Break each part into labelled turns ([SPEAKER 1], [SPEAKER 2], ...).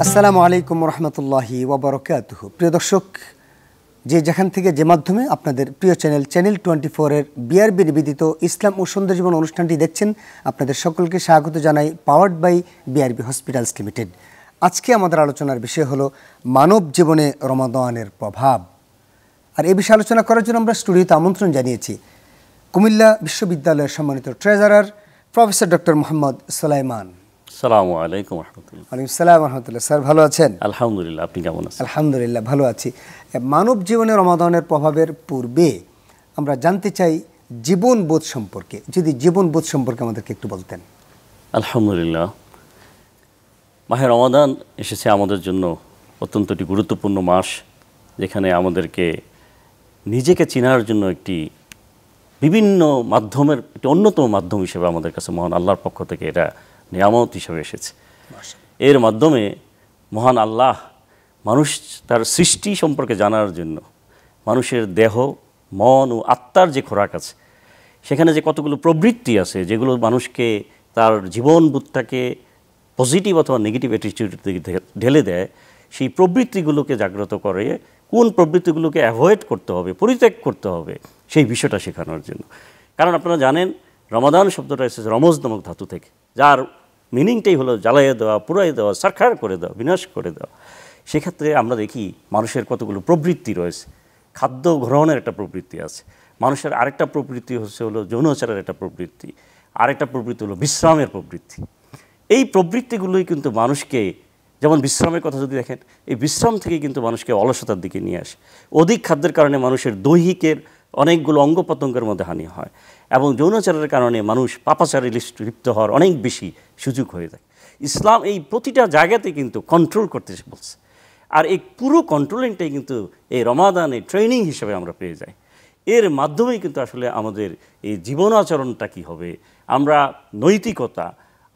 [SPEAKER 1] আসসালামু আলাইকুম রহমতুল্লাহি ওয়াবারাকাতুহু। প্রিয় দর্শক, যে যেখান থেকে যে মাধ্যমে আপনাদের প্রিয় চ্যানেল 24-এর বিআরবি নিবেদিত ইসলাম ও সুন্দর জীবন অনুষ্ঠানটি দেখছেন, আপনাদের সকলকে স্বাগত জানাই, powered by BRB hospitals limited. আজকে আমাদের আলোচনার বিষয় হলো মানব জীবনে রমাদানের প্রভাব। আর এই বিষয়ে আলোচনা করার জন্য আমরা স্টুডিওতে আমন্ত্রণ জানিয়েছি কুমিল্লা বিশ্ববিদ্যালয়ের সম্মানিত treasurer professor doctor Mohammad Sulaiman.
[SPEAKER 2] আসসালামু আলাইকুম রহমতুল্লাহ।
[SPEAKER 1] ওয়ালাইকুম আসসালাম রহমতুল্লাহ। স্যার ভালো আছেন?
[SPEAKER 2] আলহামদুলিল্লাহ, আপনি কেমন আছেন?
[SPEAKER 1] আলহামদুলিল্লাহ ভালো আছি। মানব জীবনে রমাদানের প্রভাবের পূর্বে আমরা জানতে চাই জীবনবোধ সম্পর্কে, যদি জীবনবোধ সম্পর্কে আমাদেরকে একটু বলতেন।
[SPEAKER 2] আলহামদুলিল্লাহ, মাহে রমাদান এসেছে আমাদের জন্য অত্যন্ত একটি গুরুত্বপূর্ণ মাস, যেখানে আমাদেরকে নিজেকে চেনার জন্য একটি বিভিন্ন মাধ্যমের একটি অন্যতম মাধ্যম হিসেবে আমাদের কাছে মহান আল্লাহর পক্ষ থেকে এটা নিয়ামত হিসেবে এসেছে। এর মাধ্যমে মহান আল্লাহ মানুষ তার সৃষ্টি সম্পর্কে জানার জন্য মানুষের দেহ, মন ও আত্মার যে খোরাক আছে, সেখানে যে কতগুলো প্রবৃত্তি আছে যেগুলো মানুষকে তার জীবনবোধটাকে পজিটিভ অথবা নেগেটিভ অ্যাটিটিউডের দিকে ঢেলে দেয়, সেই প্রবৃত্তিগুলোকে জাগ্রত করে কোন প্রবৃত্তিগুলোকে অ্যাভয়েড করতে হবে, পরিত্যাগ করতে হবে, সেই বিষয়টা শেখানোর জন্য। কারণ আপনারা জানেন রমাদান শব্দটা এসেছে রমজ নামক ধাতু থেকে, যার মিনিংটাই হলো জ্বালাইয়ে দেওয়া, পুরাই দেওয়া, সারখার করে দেওয়া, বিনাশ করে দেওয়া। সেক্ষেত্রে আমরা দেখি মানুষের কতগুলো প্রবৃত্তি রয়েছে। খাদ্য গ্রহণের একটা প্রবৃত্তি আছে, মানুষের আরেকটা প্রবৃত্তি হলো যৌনাচারের একটা প্রবৃত্তি, আরেকটা প্রবৃত্তি হলো বিশ্রামের প্রবৃত্তি। এই প্রবৃত্তিগুলোই কিন্তু মানুষকে, যেমন বিশ্রামের কথা যদি দেখেন, এই বিশ্রাম থেকে কিন্তু মানুষকে অলসতার দিকে নিয়ে আসে। অধিক খাদ্যের কারণে মানুষের দৈহিকের অনেকগুলো অঙ্গ প্রত্যঙ্গের মধ্যে হানি হয়, এবং যৌনাচারের কারণে মানুষ পাপাচারে লিপ্ত হওয়ার অনেক বেশি সুযোগ হয়ে যায়। ইসলাম এই প্রতিটা জায়গাতে কিন্তু কন্ট্রোল করতে বলছে, আর এই পুরো কন্ট্রোলিংটাই কিন্তু এই রমাদানে ট্রেনিং হিসেবে আমরা পেয়ে যাই। এর মাধ্যমেই কিন্তু আসলে আমাদের এই জীবনাচরণটা কী হবে, আমরা নৈতিকতা,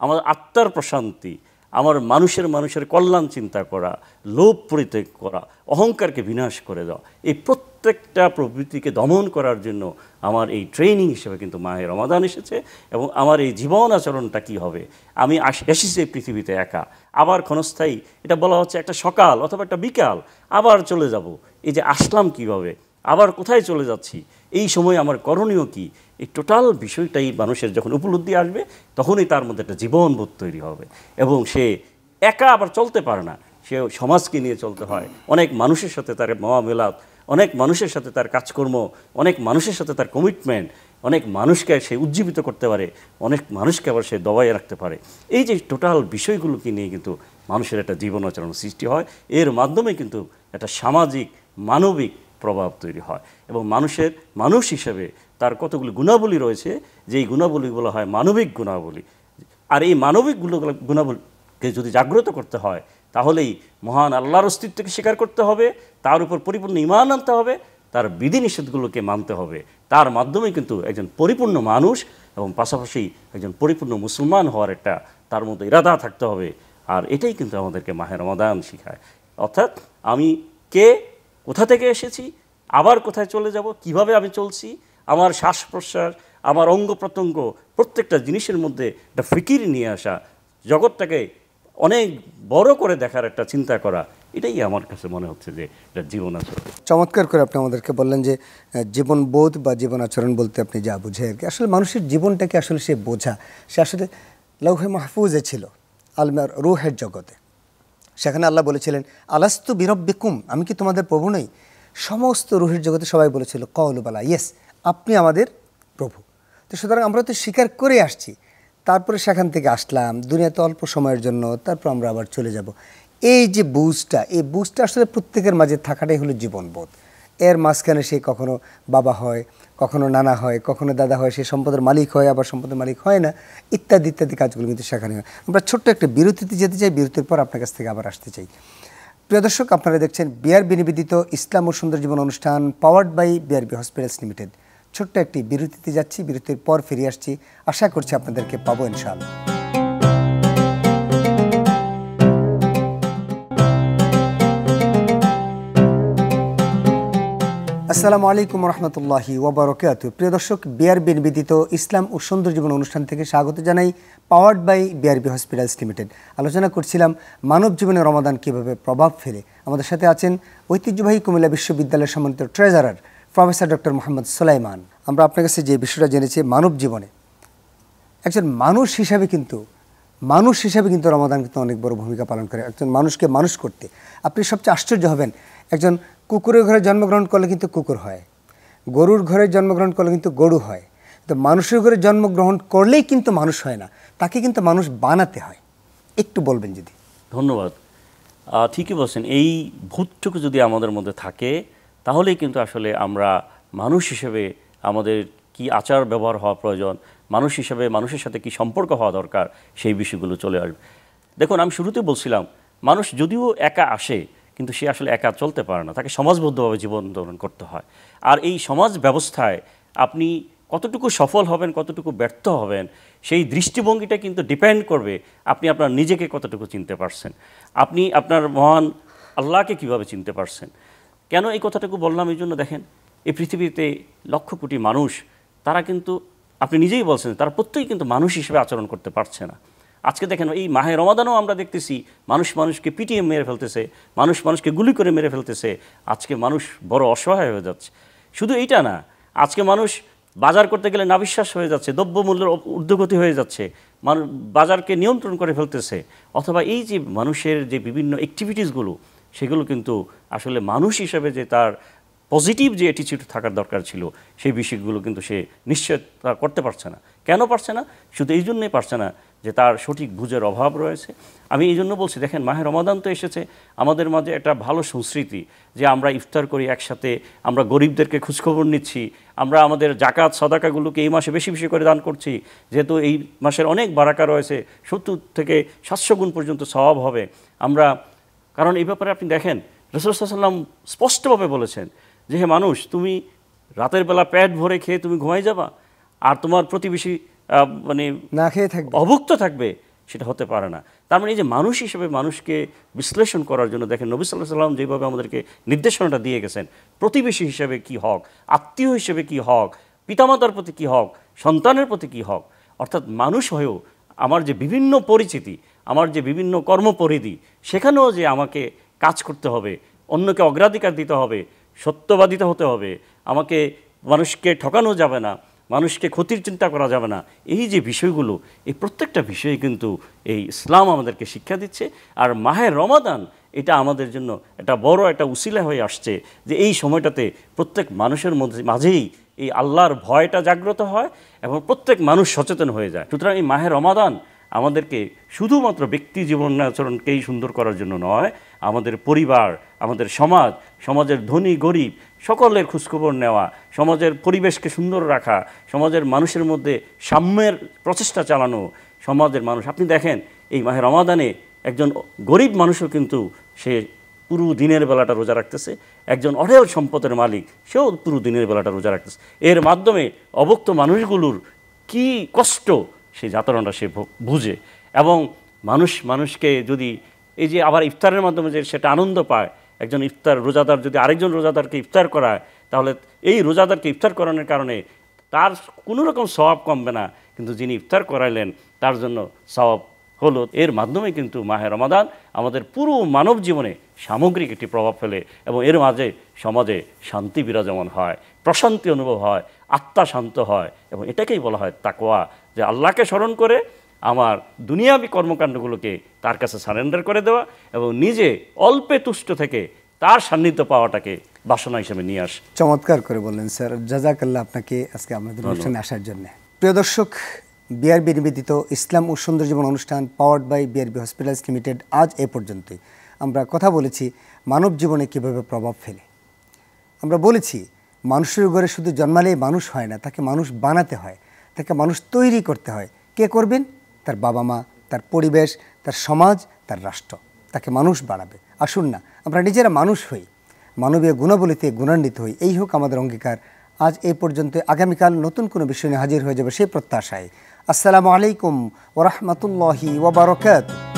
[SPEAKER 2] আমাদের আত্মার প্রশান্তি, আমার মানুষের কল্যাণ চিন্তা করা, লোভ পরিত্যাগ করা, অহংকারকে বিনাশ করে দেওয়া, এই প্রত্যেকটা প্রবৃত্তিকে দমন করার জন্য আমার এই ট্রেনিং হিসেবে কিন্তু মাহে রমাদান এসেছে। এবং আমার এই জীবন আচরণটা কী হবে, আমি এসেছি এই পৃথিবীতে একা, আবার ক্ষণস্থায়ী, এটা বলা হচ্ছে একটা সকাল অথবা একটা বিকাল, আবার চলে যাব। এই যে আসলাম কীভাবে, আবার কোথায় চলে যাচ্ছি, এই সময় আমার করণীয় কী, এই টোটাল বিষয়টাই মানুষের যখন উপলব্ধি আসবে, তখনই তার মধ্যে একটা জীবনবোধ তৈরি হবে। এবং সে একা আবার চলতে পারে না, সে সমাজকে নিয়ে চলতে হয়, অনেক মানুষের সাথে তার মহামেলাত, অনেক মানুষের সাথে তার কাজকর্ম, অনেক মানুষের সাথে তার কমিটমেন্ট, অনেক মানুষকে সে উজ্জীবিত করতে পারে, অনেক মানুষকে আবার সে দবাইয়ে রাখতে পারে। এই যে টোটাল বিষয়গুলোকে নিয়ে কিন্তু মানুষের একটা জীবন আচরণ সৃষ্টি হয়। এর মাধ্যমে কিন্তু একটা সামাজিক মানবিক প্রভাব তৈরি হয়, এবং মানুষ হিসেবে তার কতগুলো গুণাবলী রয়েছে, যেই গুণাবলীগুলো হয় মানবিক গুণাবলী। আর এই মানবিক গুণাবলীকে যদি জাগ্রত করতে হয়, তাহলেই মহান আল্লাহর অস্তিত্বকে স্বীকার করতে হবে, তার উপর পরিপূর্ণ ঈমান আনতে হবে, তার বিধিনিষেধগুলোকে মানতে হবে। তার মাধ্যমে কিন্তু একজন পরিপূর্ণ মানুষ এবং পাশাপাশি একজন পরিপূর্ণ মুসলমান হওয়ার একটা তার মধ্যে ইরাদা থাকতে হবে। আর এটাই কিন্তু আমাদেরকে মাহে রমাদান শেখায়। অর্থাৎ আমি কে, কোথা থেকে এসেছি, আবার কোথায় চলে যাব, কিভাবে আমি চলছি, আমার শ্বাস প্রশ্বাস, আমার অঙ্গ প্রত্যঙ্গ, প্রত্যেকটা জিনিসের মধ্যে একটা ফিকির নিয়ে আসা, জগৎটাকে অনেক বড় করে দেখার একটা চিন্তা করা, এটাই আমার কাছে মনে হচ্ছে যে এটা জীবন আচরণ।
[SPEAKER 1] চমৎকার করে আপনি আমাদেরকে বললেন যে জীবনবোধ বা জীবন আচরণ বলতে আপনি যা বুঝে আর কি, আসলে মানুষের জীবনটাকে আসলে সে বোঝা, সে আসলে লৌহে মাহফুজে ছিল, আলমার রুহের জগতে। সেখানে আল্লাহ বলেছিলেন আলাস্তু বিরব্বিকুম, আমি কি তোমাদের প্রভু নই? সমস্ত রুহের জগতে সবাই বলেছিল কওলু বালা, ইয়েস আপনি আমাদের প্রভু। তো সুতরাং আমরা তো স্বীকার করে আসছি, তারপরে সেখান থেকে আসলাম দুনিয়াতে অল্প সময়ের জন্য, তারপর আমরা আবার চলে যাব। এই যে এই বুঝটা আসলে প্রত্যেকের মাঝে থাকাটাই হলো জীবনবোধ। এর মাঝখানে সে কখনো বাবা হয়, কখনো নানা হয়, কখনো দাদা হয়, সে সম্পদের মালিক হয়, আবার সম্পদের মালিক হয় না, ইত্যাদি ইত্যাদি কাজগুলো কিন্তু সেখানে হয়। আমরা ছোট্ট একটা বিরতিতে যেতে চাই, বিরতির পর আপনার কাছ থেকে আবার আসতে চাই। প্রিয় দর্শক, আপনারা দেখছেন বিআরবি নিবেদিত ইসলাম ও সুন্দর জীবন অনুষ্ঠান, powered by BRB hospitals limited. ছোট্ট একটি বিরতিতে যাচ্ছি, বিরতির পর ফিরে আসছি, আশা করছি আপনাদেরকে পাবো ইনশাআল্লাহ। আসসালামু আলাইকুম রহমতুল্লাহি ওবরাকাতুহু। প্রিয় দর্শক, বিআরবি নিবেদিত ইসলাম ও সুন্দর জীবন অনুষ্ঠান থেকে স্বাগত জানাই, powered by BRB hospitals limited. আলোচনা করছিলাম মানব জীবনে রমাদান কীভাবে প্রভাব ফেলে। আমাদের সাথে আছেন ঐতিহ্যবাহী কুমিল্লা বিশ্ববিদ্যালয়ের সম্মানিত treasurer professor doctor Mohammad Sulaiman. আমরা আপনার কাছে যে বিষয়টা জেনেছি, মানব জীবনে একজন মানুষ হিসাবে কিন্তু রমাদান কিন্তু অনেক বড় ভূমিকা পালন করে একজন মানুষকে মানুষ করতে। আপনি সবচেয়ে আশ্চর্য হবেন, একজন কুকুরের ঘরে জন্মগ্রহণ করলে কিন্তু কুকুর হয়, গরুর ঘরে জন্মগ্রহণ করলে কিন্তু গরু হয়, তো মানুষের ঘরে জন্মগ্রহণ করলেই কিন্তু মানুষ হয় না, তাকে কিন্তু মানুষ বানাতে হয়। একটু বলবেন যদি।
[SPEAKER 2] ধন্যবাদ। ঠিকই বলছেন, এই ভূতটুকু যদি আমাদের মধ্যে থাকে তাহলেই কিন্তু আসলে আমরা মানুষ হিসেবে আমাদের কি আচার ব্যবহার হওয়া প্রয়োজন, মানুষ হিসেবে মানুষের সাথে কি সম্পর্ক হওয়া দরকার, সেই বিষয়গুলো চলে আসবে। দেখুন, আমি শুরুতে বলছিলাম মানুষ যদিও একা আসে কিন্তু সে আসলে একা চলতে পারে না, তাকে সমাজবদ্ধভাবে জীবন ধারণ করতে হয়। আর এই সমাজ ব্যবস্থায় আপনি কতটুকু সফল হবেন, কতটুকু ব্যর্থ হবেন, সেই দৃষ্টিভঙ্গিটা কিন্তু ডিপেন্ড করবে আপনি আপনার নিজেকে কতটুকু চিনতে পারছেন, আপনি আপনার মহান আল্লাহকে কিভাবে চিনতে পারছেন। কেন এই কথাটুকু বললাম? এই জন্য দেখেন, এই পৃথিবীতে লক্ষ কোটি মানুষ, তারা কিন্তু আপনি নিজেই বলছেন তারা প্রত্যেকেই কিন্তু মানুষ হিসেবে আচরণ করতে পারছে না। আজকে দেখেন, এই মাহে রমাদানও আমরা দেখতেছি মানুষ মানুষকে পিটিয়ে মেরে ফেলতেছে, মানুষ মানুষকে গুলি করে মেরে ফেলতেছে। আজকে মানুষ বড় অসহায় হয়ে যাচ্ছে। শুধু এইটা না, আজকে মানুষ বাজার করতে গেলে নাবিশ্বাস হয়ে যাচ্ছে, দ্রব্যমূল্যের ঊর্ধ্বগতি হয়ে যাচ্ছে, বাজারকে নিয়ন্ত্রণ করে ফেলতেছে। অথবা এই যে মানুষের যে বিভিন্ন অ্যাক্টিভিটিসগুলো, সেগুলো কিন্তু আসলে মানুষ হিসেবে যে তার পজিটিভ যে অ্যাটিচিউড থাকার দরকার ছিল, সেই বিষয়গুলো কিন্তু সে নিশ্চয় করতে পারছে না। কেন পারছে না? শুধু এই জন্যই পারছে না যে তার সঠিক বুঝের অভাব রয়েছে। আমি এই জন্য বলছি, দেখেন, মাহে রমাদান তো এসেছে, আমাদের মাঝে একটা ভালো সংস্কৃতি যে আমরা ইফতার করি একসাথে, আমরা গরিবদেরকে খোঁজখবর নিচ্ছি, আমরা আমাদের জাকাত সাদাকাগুলোকে এই মাসে বেশি বেশি করে দান করছি, যেহেতু এই মাসের অনেক বারাকা রয়েছে, 70 থেকে 700 গুণ পর্যন্ত সওয়াব হবে আমরা। কারণ এই ব্যাপারে আপনি দেখেন, রাসূল সাল্লাল্লাহু আলাইহি ওয়াসাল্লাম স্পষ্টভাবে বলেছেন যে হে মানুষ, তুমি রাতের বেলা পেট ভরে খেয়ে তুমি ঘুমাই যাবা আর তোমার প্রতিবেশী মানে
[SPEAKER 1] না খেয়ে থাকবে,
[SPEAKER 2] অভুক্ত থাকবে, সেটা হতে পারে না। তার মানে এই যে মানুষ হিসেবে মানুষকে বিশ্লেষণ করার জন্য দেখেন নবী সাল্লাল্লাহু আলাইহি ওয়াসাল্লাম যেভাবে আমাদেরকে নির্দেশনাটা দিয়ে গেছেন, প্রতিবেশী হিসেবে কি হক, আত্মীয় হিসেবে কি হক, পিতামাতার প্রতি কি হক, সন্তানের প্রতি কি হক, অর্থাৎ মানুষ হয়েও আমার যে বিভিন্ন পরিচিতি, আমার যে বিভিন্ন কর্মপরিধি, সেখানেও যে আমাকে কাজ করতে হবে, অন্যকে অগ্রাধিকার দিতে হবে, সত্যবাদিতা হতে হবে, আমাকে মানুষকে ঠকানো যাবে না, মানুষকে ক্ষতির চিন্তা করা যাবে না। এই যে বিষয়গুলো, এই প্রত্যেকটা বিষয়ে কিন্তু এই ইসলাম আমাদেরকে শিক্ষা দিচ্ছে। আর মাহে রমাদান এটা আমাদের জন্য একটা বড় একটা উসিলা হয়ে আসছে যে এই সময়টাতে প্রত্যেক মানুষের মাঝেই এই আল্লাহর ভয়টা জাগ্রত হয় এবং প্রত্যেক মানুষ সচেতন হয়ে যায়। সুতরাং এই মাহে রমাদান আমাদেরকে শুধুমাত্র ব্যক্তি জীবন আচরণকেই সুন্দর করার জন্য নয়, আমাদের পরিবার, আমাদের সমাজ, সমাজের ধনী গরিব সকলের খোঁজখবর নেওয়া, সমাজের পরিবেশকে সুন্দর রাখা, সমাজের মানুষের মধ্যে সাম্যের প্রচেষ্টা চালানো, সমাজের মানুষ। আপনি দেখেন, এই মাহে রমাদানে একজন গরিব মানুষও কিন্তু সে পুরো দিনের বেলাটা রোজা রাখতেছে, একজন অঢেল সম্পদের মালিক সেও পুরো দিনের বেলাটা রোজা রাখতেছে। এর মাধ্যমে অভুক্ত মানুষগুলোর কি কষ্ট সেই যাতনাটা সে বুঝে। এবং মানুষকে যদি এই যে আবার ইফতারের মাধ্যমে যে সেটা আনন্দ পায়, একজন রোজাদার যদি আরেকজন রোজাদারকে ইফতার করায়, তাহলে এই রোজাদারকে ইফতার করানোর কারণে তার কোনো রকম সওয়াব কমবে না, কিন্তু যিনি ইফতার করাইলেন তার জন্য সওয়াব হলো। এর মাধ্যমে কিন্তু মাহে রমাদান আমাদের পুরো মানব জীবনে সামগ্রিক একটি প্রভাব ফেলে এবং এর মাঝে সমাজে শান্তি বিরাজমান হয়, প্রশান্তি অনুভব হয়, আত্মা শান্ত হয়। এবং এটাকেই বলা হয় তাকওয়া, যে আল্লাহকে স্মরণ করে আমার দুনিয়াবী কর্মকাণ্ডগুলোকে তার কাছে সারেন্ডার করে দেওয়া এবং নিজে অল্পে তুষ্ট থেকে তার সান্নিধ্য পাওয়াটাকে বাসনা হিসেবে নিয়ে আসে।
[SPEAKER 1] চমৎকার করে বললেন স্যার, জাযাকাল্লাহ আপনাকে আজকে আমাদের অনুষ্ঠানে আসার জন্য। প্রিয় দর্শক, বিআরবি নিবেদিত ইসলাম ও সুন্দর জীবন অনুষ্ঠান powered by BRB hospitals limited আজ এ পর্যন্তই। আমরা কথা বলেছি মানব জীবনে কীভাবে প্রভাব ফেলে। আমরা বলেছি মানুষের ঘরে শুধু জন্মালেই মানুষ হয় না, তাকে মানুষ বানাতে হয়, তাকে মানুষ তৈরি করতে হয়। কে করবেন? তার বাবা মা, তার পরিবেশ, তার সমাজ, তার রাষ্ট্র তাকে মানুষ বানাবে। আসুন না আমরা নিজেরা মানুষ হই, মানবীয় গুণাবলীতে গুণান্বিত হই। এই হোক আমাদের অঙ্গীকার। আজ এই পর্যন্ত। আগামীকাল নতুন কোনো বিষয় নিয়ে হাজির হয়ে যাবে সেই প্রত্যাশায়। আসসালামু আলাইকুম ওয়া রাহমাতুল্লাহি ওয়া বারাকাতুহু।